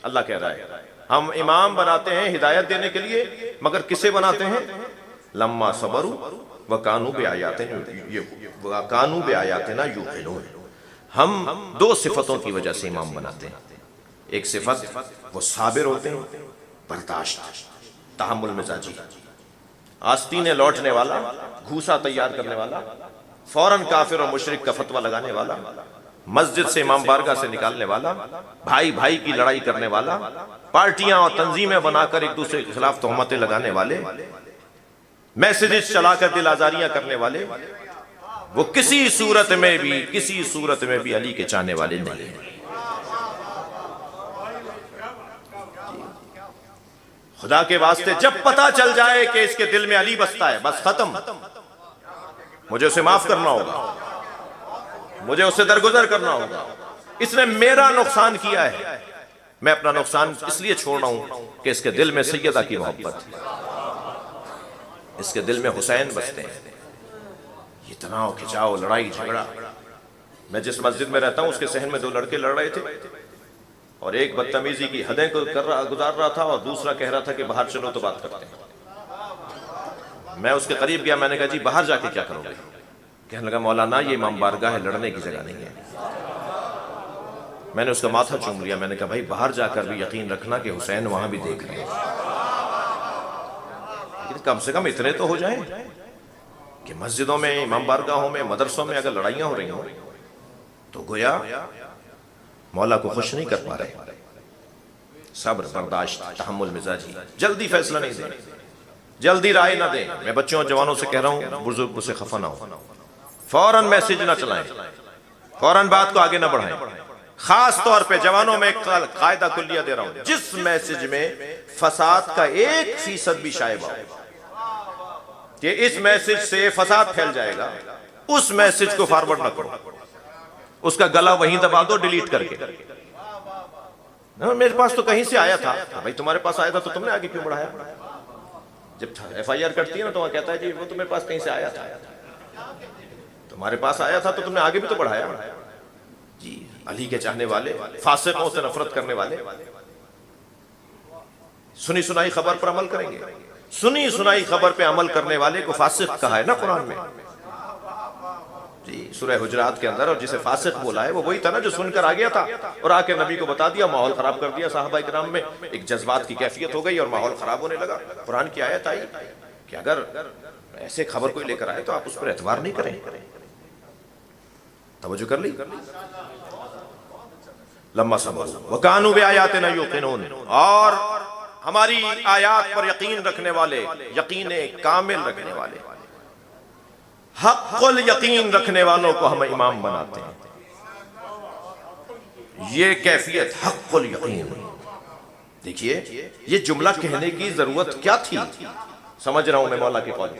اللہ کہہ رہا ہے ہم امام بناتے ہیں ہدایت دینے کے لیے، مگر کسے بناتے ہیں؟ لما صبروا وکانوا بآیاتنا یوقنون۔ ہم دو صفتوں کی وجہ سے امام بناتے ہیں۔ ایک صفت وہ صابر ہوتے ہیں، برداشت، تحمل مزاجی، آستینیں لوٹنے والا، گھوسا تیار کرنے والا، فوراً کافر اور مشرک کا فتویٰ لگانے والا، مسجد سے امام بارگاہ سے نکالنے والا، بھائی بھائی کی لڑائی کرنے والا، پارٹیاں اور تنظیمیں بنا کر ایک دوسرے کے خلاف تہمتیں لگانے والے، میسیجز چلا کر دل آزاریاں کرنے والے، وہ کسی صورت میں بھی علی کے چاہنے والے نہیں ہیں۔ خدا کے واسطے جب پتہ چل جائے کہ اس کے دل میں علی بستا ہے، بس ختم، مجھے اسے معاف کرنا ہوگا، مجھے اسے درگزر کرنا ہوگا، اس نے میرا نقصان کیا ہے، میں اپنا نقصان اس لیے چھوڑ رہا ہوں کہ اس کے دل میں سیدہ کی محبت ہے، اس کے دل میں حسین بستے ہیں۔ یہ تناؤ کھچاؤ، لڑائی جھگڑا، میں جس مسجد میں رہتا ہوں اس کے صحن میں دو لڑکے لڑ رہے تھے، اور ایک بدتمیزی کی حدیں گزار رہا تھا اور دوسرا کہہ رہا تھا کہ باہر چلو تو بات کرتے ہیں۔ میں اس کے قریب گیا، میں نے کہا جی باہر جا کے کیا کرو گے؟ کہنے لگا مولانا یہ امام بارگاہ ہے، لڑنے کی جگہ نہیں ہے۔ میں نے اس کا ماتھا چوم لیا، میں نے کہا بھائی باہر جا کر بھی یقین رکھنا کہ حسین وہاں بھی دیکھ رہے ہیں، لیکن کم سے کم اتنے تو ہو جائیں کہ مسجدوں میں، امام بارگاہوں میں، مدرسوں میں اگر لڑائیاں ہو رہی ہوں تو گویا مولا کو خوش نہیں کر پا رہے۔ صبر، برداشت، تحمل مزاجی، جلدی فیصلہ نہیں دیں، جلدی رائے نہ دیں۔ میں بچوں اور جوانوں سے کہہ رہا ہوں بزرگوں سے خفا نہ ہو، فوراً میسج نہ چلائیں، فوراً بات کو آگے نہ بڑھائیں۔ خاص طور پہ جوانوں میں ایک قاعدہ کلیہ دے رہا ہوں، جس میسج میں فساد کا 1% بھی شائبہ ہو کہ اس میسج سے فساد پھیل جائے گا، اس میسج کو فارورڈ نہ کرو، اس کا گلا وہیں دبا دو ڈیلیٹ کر کے۔ میرے پاس تو کہیں سے آیا تھا، بھائی تمہارے پاس آیا تھا تو تم نے آگے کیوں بڑھایا؟ جب FIR کرتی ہے نا تو وہ کہتا ہے جی وہ تمہارے پاس کہیں سے آیا تھا، تمہارے پاس آیا تھا تو تم نے آگے بھی تو بڑھایا۔ جی علی کے چاہنے والے، فاسقوں سے نفرت کرنے والے سنی سنائی خبر پر عمل کریں گے، سنی سنائی خبر پہ عمل کرنے والے کو فاسق کہا ہے نا قرآن میں، جی سورہ حجرات کے اندر، اور جسے فاسق بولا ہے وہ وہی تھا نا جو سن کر آ گیا تھا اور آ کے نبی کو بتا دیا، ماحول خراب کر دیا صحابہ کرام میں، ایک جذبات کی کیفیت ہو گئی اور ماحول خراب ہونے لگا۔ قرآن کی آیت آئی کہ اگر ایسے خبر کوئی لے کر آئے تو آپ اس پر اعتبار نہیں کریں۔ توجہ کر لی؟ لما صبروا وکانوا بآیاتنا یوقنون، اور ہماری آیات پر یقین رکھنے والے، یقین کامل رکھنے والے، حق الیقین رکھنے والوں کو ہم امام بناتے ہیں۔ یہ کیفیت حق الیقین، دیکھیے یہ جملہ کہنے کی ضرورت کیا تھی؟ سمجھ رہا ہوں میں مولا کے قول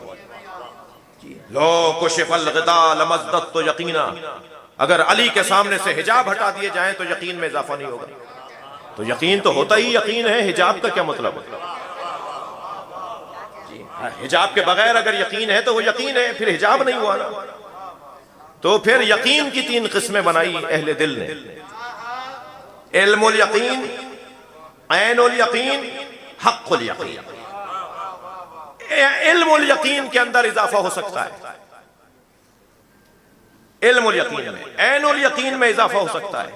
لو کشف الغطاء لمزددت یقینا، اگر علی کے سامنے سے حجاب ہٹا دیے جائیں تو یقین میں اضافہ نہیں ہوگا۔ تو یقین تو ہوتا ہی یقین ہے، حجاب کا کیا مطلب ہے؟ حجاب کے بغیر اگر یقین ہے تو وہ یقین ہے، پھر حجاب نہیں ہوا نا۔ تو پھر یقین کی 3 قسمیں بنائی اہل دل نے، علم الیقین، عین الیقین، حق الیقین۔ علم الیقین کے اندر اضافہ ہو سکتا ہے، علم الیقین میں، عین الیقین میں اضافہ ہو سکتا ہے۔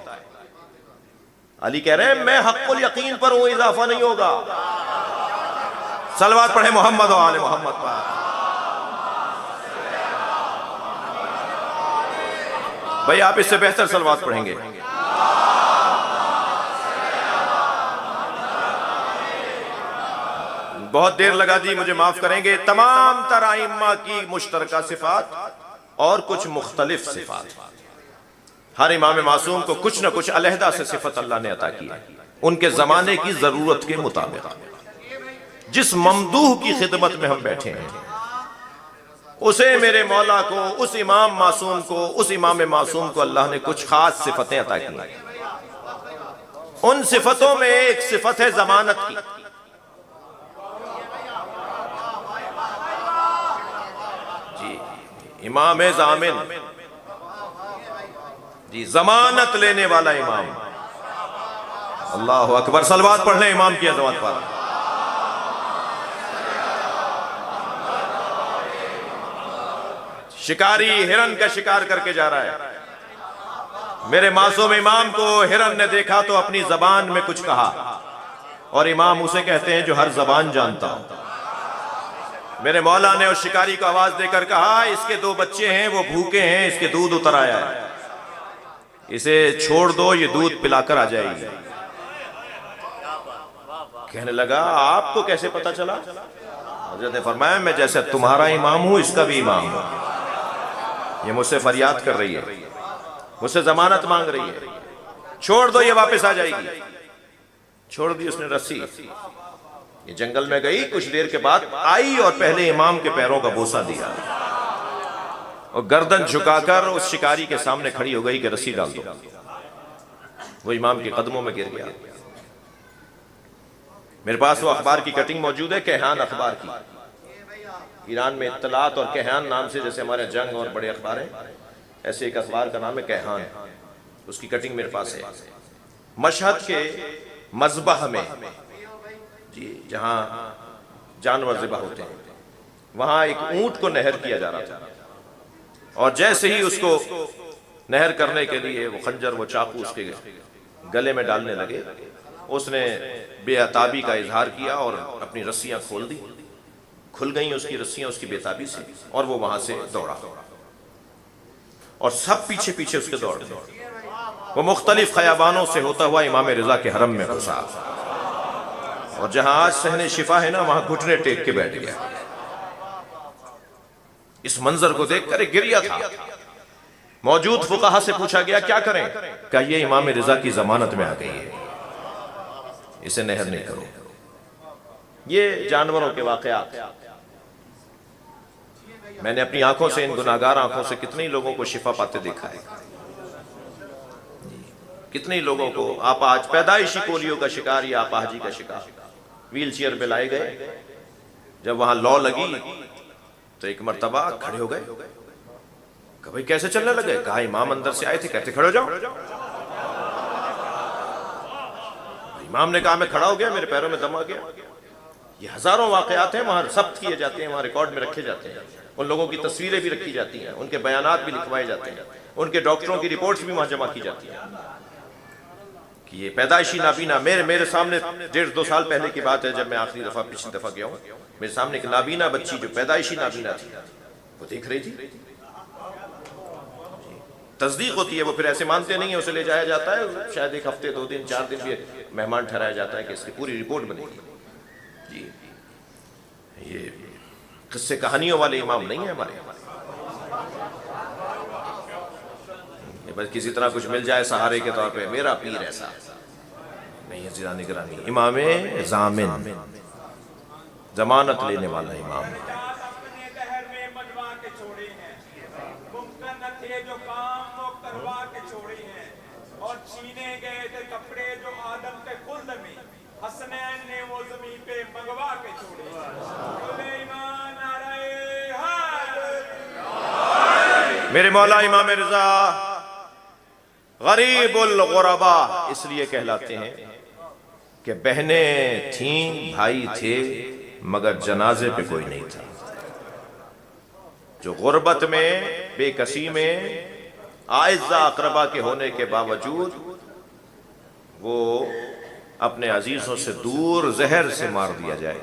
علی کہہ رہے ہیں میں حق الیقین پر ہوں، اضافہ نہیں ہوگا۔ صلوات پڑھیں محمد و آل محمد پر۔ بھئی آپ اس سے بہتر صلوات پڑھیں گے۔ بہت دیر لگا جی، مجھے معاف کریں گے۔ تمام تر ائمہ کی مشترکہ صفات اور کچھ مختلف صفات، ہر امام معصوم کو کچھ نہ کچھ علیحدہ سے صفت اللہ نے عطا کی ہے، ان کے زمانے کی ضرورت کے مطابق۔ جس ممدوح کی خدمت میں ہم بیٹھے ہیں اسے میرے مولا کو، اس امام معصوم کو، اس امام معصوم کو اللہ نے کچھ خاص صفتیں عطا کی ہیں۔ ان صفتوں میں ایک صفت ہے ضمانت کی۔ جی امام ضامن، جی ضمانت لینے والا امام، اللہ اکبر، صلوات پڑھ لیں امام کی عظمت پر۔ شکاری ہرن کا شکار کر کے جا رہا ہے، میرے معصوم امام کو ہرن نے دیکھا تو اپنی زبان میں کچھ کہا، اور امام اسے کہتے ہیں جو ہر زبان جانتا ہوں۔ میرے مولا نے اس شکاری کو آواز دے کر کہا اس کے 2 بچے ہیں، وہ بھوکے ہیں، اس کے دودھ اتر آیا ہے، اسے چھوڑ دو، یہ دودھ پلا کر آ جائے گی۔ کہنے لگا آپ کو کیسے پتا چلا؟ حضرت نے فرمایا میں جیسے تمہارا امام ہوں اس کا بھی امام ہوں، یہ مجھ سے فریاد کر رہی ہے، مجھ سے ضمانت مانگ رہی ہے، چھوڑ دو یہ واپس آ جائے گی۔ چھوڑ دی اس نے رسی، یہ جنگل میں گئی، کچھ دیر کے بعد آئی اور پہلے امام کے پیروں کا بوسہ دیا اور گردن جھکا کر اس شکاری کے سامنے کھڑی ہو گئی کہ رسی ڈال دو۔ وہ امام کے قدموں میں گر گیا۔ میرے پاس وہ اخبار کی کٹنگ موجود ہے، کیہان اخبار کی، ایران میں اطلاعات اور کیہان نام سے، جیسے ہمارے جنگ اور بڑے اخبار ہیں، ایسے ایک اخبار کا نام ہے کیہان، اس کی کٹنگ میرے پاس ہے۔ مشہد کے مذبح میں، جی جہاں جانور ذبح ہوتے ہیں، وہاں ایک اونٹ کو نہر کیا جا رہا تھا، اور جیسے ہی اس کو نہر کرنے کے لیے وہ خنجر وہ چاقو اس کے گلے میں ڈالنے لگے، اس نے بے عتابی کا اظہار کیا اور اپنی رسیاں کھول دی، کھل گئیں اس کی رسیاں اس کی بے عتابی سے، اور وہ وہاں سے دوڑا اور سب پیچھے پیچھے اس کے دوڑ گئے۔ وہ مختلف خیابانوں سے ہوتا ہوا امام رضا کے حرم میں گھسا، اور جہاں آج صحن شفا ہے نا وہاں گھٹنے ٹیک کے بیٹھ گیا۔ اس منظر کو دیکھ کر ایک گریہ تھا، موجود فقہا سے پوچھا گیا کیا کریں؟ کہ یہ امام رضا کی ضمانت میں آ گئی ہے، اسے نہر نہیں کرو۔ یہ جانوروں کے واقعات میں نے اپنی آنکھوں سے، ان گناہگار آنکھوں سے کتنے لوگوں کو شفا پاتے دیکھا ہے، کتنے لوگوں کو۔ آپ آج پیدائشی پولیو کا شکار یا اپاہجی کا شکار ویل چیئر پہ لائے گئے، جب وہاں لو لگی تو ایک مرتبہ کھڑے ہو گئے، کہ بھئی کیسے چلنے لگے؟ کہا امام اندر سے آئے تھے، کہتے کھڑے ہو جاؤ۔ امام نے کہا میں کھڑا ہو گیا، میرے پیروں میں دم آ گیا۔ یہ ہزاروں واقعات ہیں، وہاں ثبت کیے جاتے ہیں، وہاں ریکارڈ میں رکھے جاتے ہیں، ان لوگوں کی تصویریں بھی رکھی جاتی ہیں، ان کے بیانات بھی لکھوائے جاتے ہیں، ان کے ڈاکٹروں کی رپورٹس بھی وہاں جمع کی جاتی ہیں کہ یہ پیدائشی نابینا میرے سامنے 1.5-2 سال پہلے کی بات ہے، جب میں آخری دفعہ پچھلی دفعہ گیا ہوں، میرے سامنے ایک نابینا بچی جو پیدائشی نابینا تھی وہ دیکھ رہی تھی۔ تصدیق ہوتی ہے، وہ پھر ایسے مانتے نہیں ہیں، اسے لے جایا جاتا ہے، شاید 1 ہفتے 2 دن 4 دن بھی مہمان ٹھہرایا جاتا ہے کہ اس کی پوری رپورٹ بنے گی۔ جی یہ قصے کہانیوں والے امام نہیں ہیں ہمارے، بس کسی طرح کچھ مل جائے سہارے کے طور پہ، میرا پیر ایسا نہیں، عزیزاں نگرامی، امام ضامن، ضمانت لینے والا امام۔ اور چھینے گئے تھے کپڑے جو آدم کے خلد میں، حسنین نے وہ زمین پہ منگوا کے چھوڑے۔ سلیمان علیہ میرے مولا امام رضا غریب الغربا اس لیے کہلاتے ہیں کہ بہنیں تھیں، بھائی تھے، مگر جنازے پہ کوئی نہیں تھا۔ جو غربت میں، بے کسی میں، اعزا اقربا کے ہونے کے باوجود وہ اپنے عزیزوں سے دور زہر سے مار دیا جائے،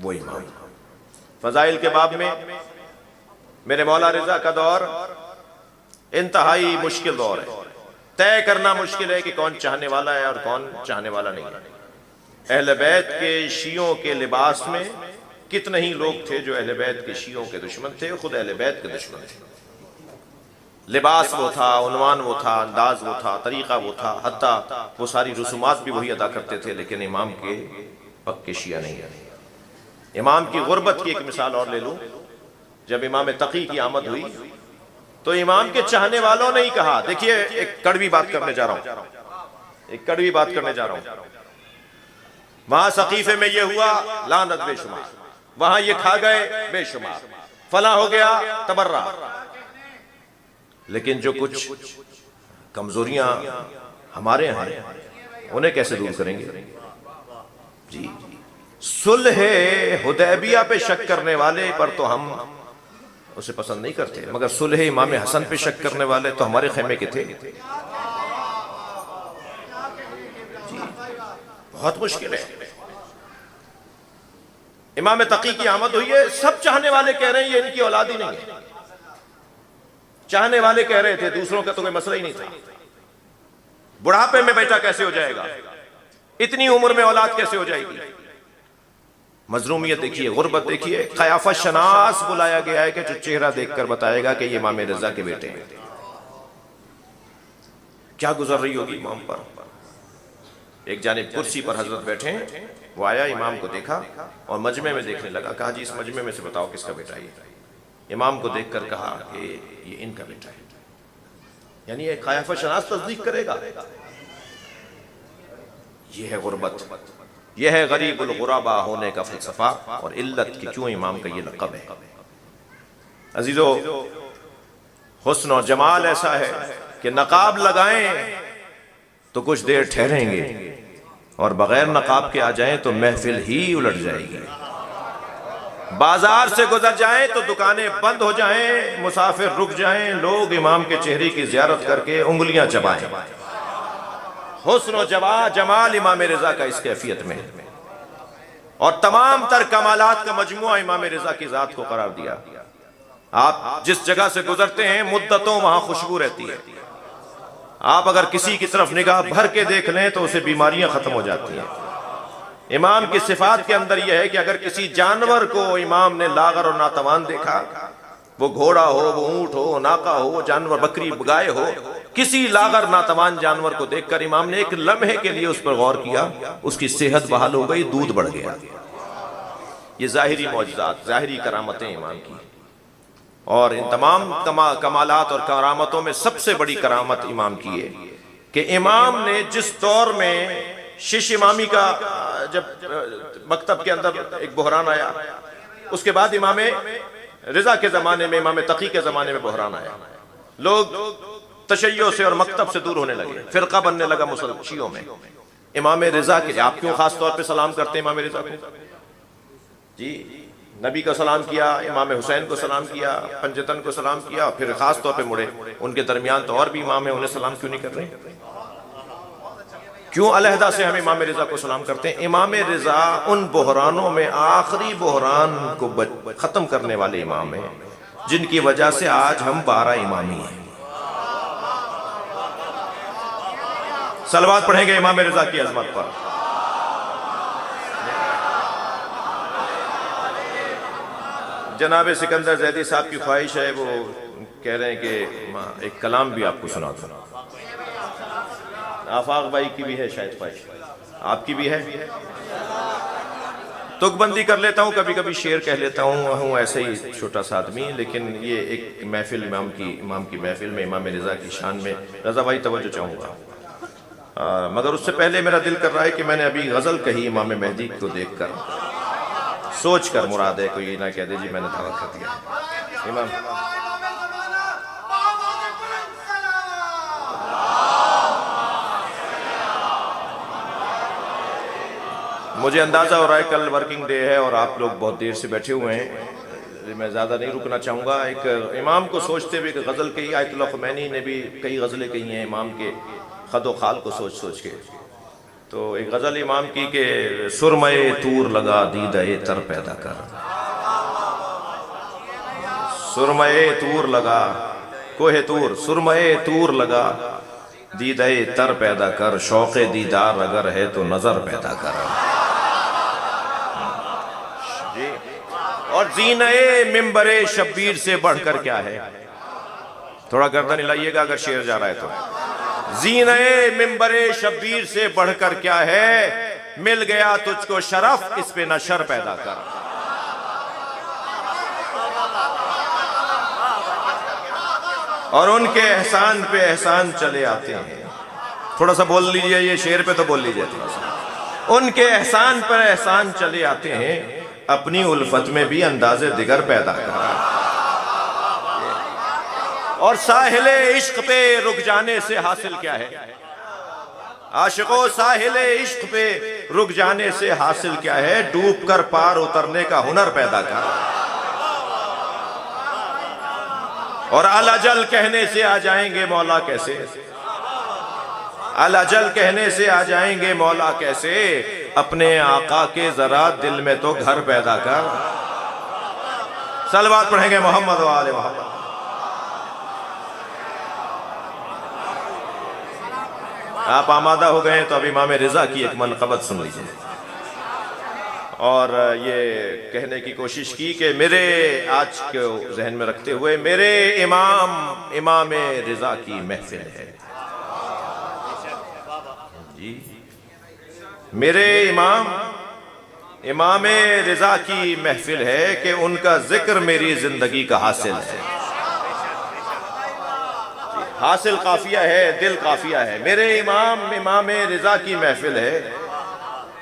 وہ امام۔ فضائل کے باب میں میرے مولا رضا کا دور انتہائی مشکل دور ہے، طے کرنا مشکل ہے کہ کون چاہنے والا ہے اور کون چاہنے والا نہیں ہے۔ اہل بیت کے شیعوں کے لباس میں کتنے ہی لوگ تھے جو اہل بیت کے شیعوں کے دشمن تھے، خود اہل بیت کے دشمن تھے۔ لباس وہ تھا، عنوان وہ تھا، انداز وہ تھا، طریقہ وہ تھا، حتیٰ وہ ساری رسومات بھی وہی ادا کرتے تھے، لیکن امام کے پکے شیعہ نہیں ہیں۔ امام کی غربت کی ایک مثال اور لے لوں، جب امام تقی کی آمد ہوئی تو امام کے چاہنے والوں نے ہی کہا، دیکھیے ایک کڑوی بات کرنے جا رہا ہوں، وہاں سقیفے میں یہ ہوا، لعنت بے شمار، وہاں یہ کھا گئے بے شمار، فلاں ہو گیا تبرہ، لیکن جو کچھ کمزوریاں ہمارے یہاں انہیں کیسے دور کریں گے؟ جی صلح حدیبیہ پہ شک کرنے والے پر تو ہم اسے پسند نہیں کرتے، مگر صلح امام حسن پہ شک کرنے والے تو ہمارے خیمے کے تھے۔ جی بہت مشکل ہے۔ امام تقی کی آمد ہوئی ہے، سب چاہنے والے کہہ رہے ہیں یہ ان کی اولاد ہی نہیں ہے۔ چاہنے والے کہہ رہے تھے، دوسروں کا تو کوئی مسئلہ ہی نہیں تھا۔ بڑھاپے میں بیٹا کیسے ہو جائے گا، اتنی عمر میں اولاد کیسے ہو جائے گی؟ مظلومیت دیکھیے، غربت دیکھیے۔ قیافہ شناس بلایا گیا ہے کہ جو چہرہ دیکھ کر بتائے گا کہ یہ امام رضا کے بیٹے ہیں۔ کیا گزر رہی ہوگی امام پر۔ ایک جانب کرسی پر حضرت بیٹھے ہیں، وہ آیا امام کو دیکھا اور مجمع میں دیکھنے لگا، کہا جی اس مجمع میں سے بتاؤ کس کا بیٹا ہے یہ؟ امام کو دیکھ کر کہا کہ یہ ان کا بیٹا ہے۔ یعنی یہ قیافہ شناس تصدیق کرے گا۔ یہ ہے غربت، یہ ہے غریب الغربا ہونے کا فلسفہ اور علت کہ کیوں امام کا یہ لقب ہے۔ عزیزو، حسن و جمال ایسا ہے کہ نقاب لگائیں تو کچھ دیر ٹھہریں گے اور بغیر نقاب کے آ جائیں تو محفل ہی الٹ جائے گی۔ بازار سے گزر جائیں تو دکانیں بند ہو جائیں، مسافر رک جائیں، لوگ امام کے چہرے کی زیارت کر کے انگلیاں چبائیں۔ حسن و جمال امام رضا کا اس کیفیت میں، اور تمام تر کمالات کا مجموعہ امام رضا کی ذات کو قرار دیا۔ آپ جس جگہ سے گزرتے ہیں مدتوں وہاں خوشبو رہتی ہے۔ آپ اگر کسی کی طرف نگاہ بھر کے دیکھ لیں تو اسے بیماریاں ختم ہو جاتی ہیں۔ امام کی صفات کے اندر یہ ہے کہ اگر کسی جانور کو امام نے لاغر اور ناتوان دیکھا، وہ گھوڑا ہو، وہ اونٹ ہو، ناقہ ہو، وہ جانور بکری گائے ہو، کسی لاغر ناتوان جانور کو دیکھ کر امام نے ایک لمحے کے لیے اس پر غور کیا، اس کی صحت بحال ہو گئی، دودھ بڑھ گیا۔ یہ ظاہری معجزات، ظاہری کرامتیں امام کی، اور ان تمام کمالات اور کرامتوں میں سب سے بڑی کرامت امام کی ہے کہ امام نے جس دور میں شش امامی کا جب مکتب کے اندر ایک بحران آیا، اس کے بعد امام رضا کے زمانے میں، امام تقی کے زمانے میں بحران آیا، لوگ تشیع سے اور مکتب سے دور ہونے لگے، فرقہ بننے لگا شیعوں میں۔ امام رضا کے آپ کیوں خاص طور پہ سلام کرتے ہیں امام رضا کو؟ جی نبی کا سلام کیا، امام حسین کو سلام کیا، پنجتن کو سلام کیا، پھر خاص طور پہ مڑے ان کے درمیان تو اور بھی امام ہیں، انہیں سلام کیوں نہیں کر رہے؟ کیوں علیحدہ سے ہم امام رضا کو سلام کرتے ہیں؟ امام رضا ان بحرانوں میں آخری بحران کو ختم کرنے والے امام ہیں جن کی وجہ سے آج ہم 12 امامی ہیں۔ صلوات پڑھیں گے امام رضا کی عظمت پر۔ جناب سکندر زیدی صاحب کی خواہش ہے، وہ کہہ رہے ہیں کہ ایک کلام بھی آپ کو سنا دوں۔ آفاق بھائی کی بھی ہے شاید خواہش، آپ کی بھی ہے؟ تک بندی کر لیتا ہوں، کبھی کبھی شعر کہہ لیتا ہوں ایسے ہی چھوٹا سا آدمی، لیکن یہ ایک محفل امام کی محفل میں امام رضا کی شان میں رضا بھائی توجہ چاہوں گا، مگر اس سے پہلے میرا دل کر رہا ہے کہ میں نے ابھی غزل کہی امام مہدی کو دیکھ کر، سوچ کر مراد ہے، کوئی نہ کہہ دے جی میں نے دعویٰ کر دیا۔ امام مجھے اندازہ ہو رہا ہے کل ورکنگ ڈے ہے اور آپ لوگ بہت دیر سے بیٹھے ہوئے ہیں، میں زیادہ نہیں رکنا چاہوں گا۔ ایک امام کو سوچتے ہوئے کہ غزل کہی، آیت اللہ خمینی نے بھی کئی غزلیں کہی ہیں امام کے خد و خال کو سوچ سوچ کے، تو ایک غزل امام کی کہ سرمہ طور لگا دیدہ تر پیدا کر، سرمہ طور لگا کوہ طور، سرمہ طور لگا دیدہ تر پیدا کر، شوق دیدار اگر ہے تو نظر پیدا کر۔ اور زینہ منبر شبیر سے بڑھ کر کیا ہے؟ تھوڑا گردن ہلائیے گا اگر شعر جا رہا ہے تو۔ زینہ منبر شبیر سے بڑھ کر کیا ہے، مل گیا تجھ کو شرف اس پہ نہ شر پیدا کر۔ اور ان کے احسان پہ احسان چلے آتے ہیں، تھوڑا سا بول لیجئے، یہ شعر پہ تو بول لیجئے تھوڑا سا۔ ان کے احسان پر احسان چلے آتے ہیں، اپنی الفت میں بھی انداز دیگر پیدا کرا، اور ساحل عشق پہ رک جانے سے حاصل کیا ہے؟ عاشقوں ساحل عشق پہ رک جانے سے حاصل کیا ہے؟ ڈوب کر پار اترنے کا ہنر پیدا کر. اور الاجل کہنے سے آ جائیں گے مولا کیسے؟ الاجل کہنے سے آ جائیں گے مولا کیسے؟ اپنے آقا کے ذرا دل میں تو گھر پیدا کر. صلوات پڑھیں گے محمد و آل محمد. آپ آمادہ ہو گئے تو اب امام رضا کی ایک منقبت سن لیجئے. اور یہ کہنے کی کوشش کی کہ میرے آج کو ذہن میں رکھتے ہوئے میرے امام رضا کی محفل ہے. جی میرے امام رضا کی محفل ہے کہ ان کا ذکر میری زندگی کا حاصل ہے. حاصل قافیہ ہے، دل قافیہ ہے. میرے امام رضا کی محفل ہے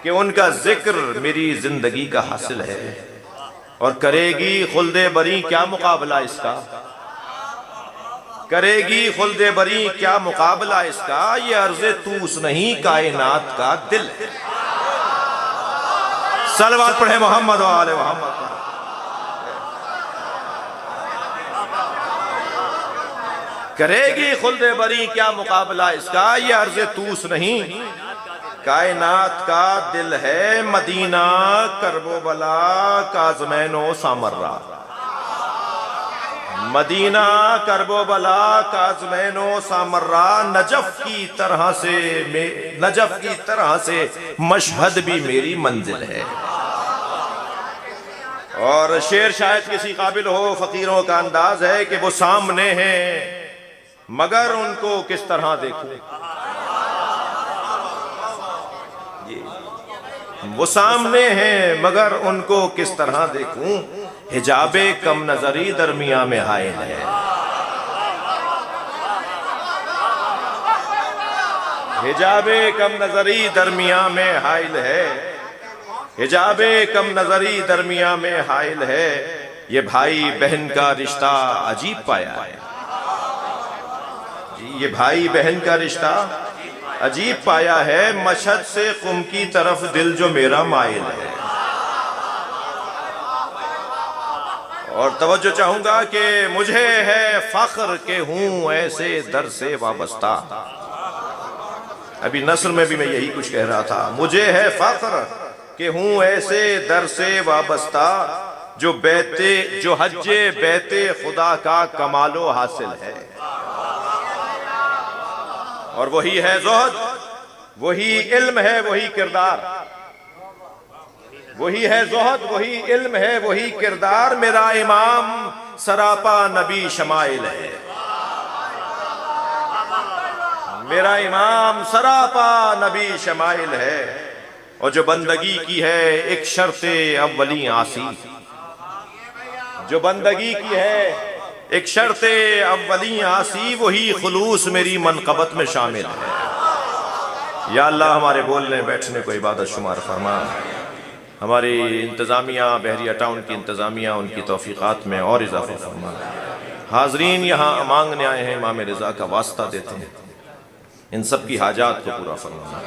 کہ ان کا ذکر میری زندگی کا حاصل ہے. اور کرے گی خلد بری کیا مقابلہ اس کا؟ کرے گی خلد بری کیا مقابلہ اس کا؟ یہ عرض توس نہیں کائنات کا دل ہے. صلوات پڑھیں محمد و آل محمد. کرے گی خلد بری کیا مقابلہ اس کا؟ یہ عرض توس نہیں کائنات کا دل ہے. مدینہ کرب و بلا کاظمین و سامرہ. مدینہ کرب و بلا کاظمین و سامرہ. نجف کی طرح سے مشہد بھی میری منزل ہے. اور شعر شاید کسی قابل ہو، فقیروں کا انداز ہے کہ وہ سامنے ہیں مگر ان کو کس طرح دیکھوں. وہ سامنے ہیں مگر ان کو کس طرح دیکھوں. حجاب کم نظری درمیان میں حائل ہے. حجاب کم نظری درمیان میں حائل ہے. حجاب کم نظری درمیان میں حائل ہے. یہ بھائی بہن کا رشتہ عجیب پایا ہے. یہ بھائی بہن کا رشتہ عجیب پایا ہے. مشہد سے قم کی طرف دل جو میرا مائل ہے. اور توجہ چاہوں گا کہ مجھے ہے فخر کہ ہوں ایسے در سے وابستہ. ابھی نثر میں بھی میں یہی کچھ کہہ رہا تھا. مجھے ہے فخر کہ ہوں ایسے در سے وابستہ جو حج بیت خدا کا کمال و حاصل ہے. اور وہی ہے زہد، وہی علم ہے، وہی کردار. وہی ہے زہد، وہی علم ہے، وہی کردار. میرا امام سراپا نبی شمائل ہے. میرا امام سراپا نبی شمائل ہے. اور جو بندگی کی ہے ایک شرط اولی آسی. جو بندگی کی ہے ایک شرط اولی آسی، وہی خلوص میری منقبت میں شامل ہے. یا اللہ ہمارے بولنے بیٹھنے کو عبادت شمار فرما. ہماری انتظامیہ بحریہ ٹاؤن کی انتظامیہ ان کی توفیقات میں اور اضافہ فرما. حاضرین یہاں مانگنے آئے ہیں امام رضا کا واسطہ دیتے ہیں. ان سب کی حاجات کو پورا فرما.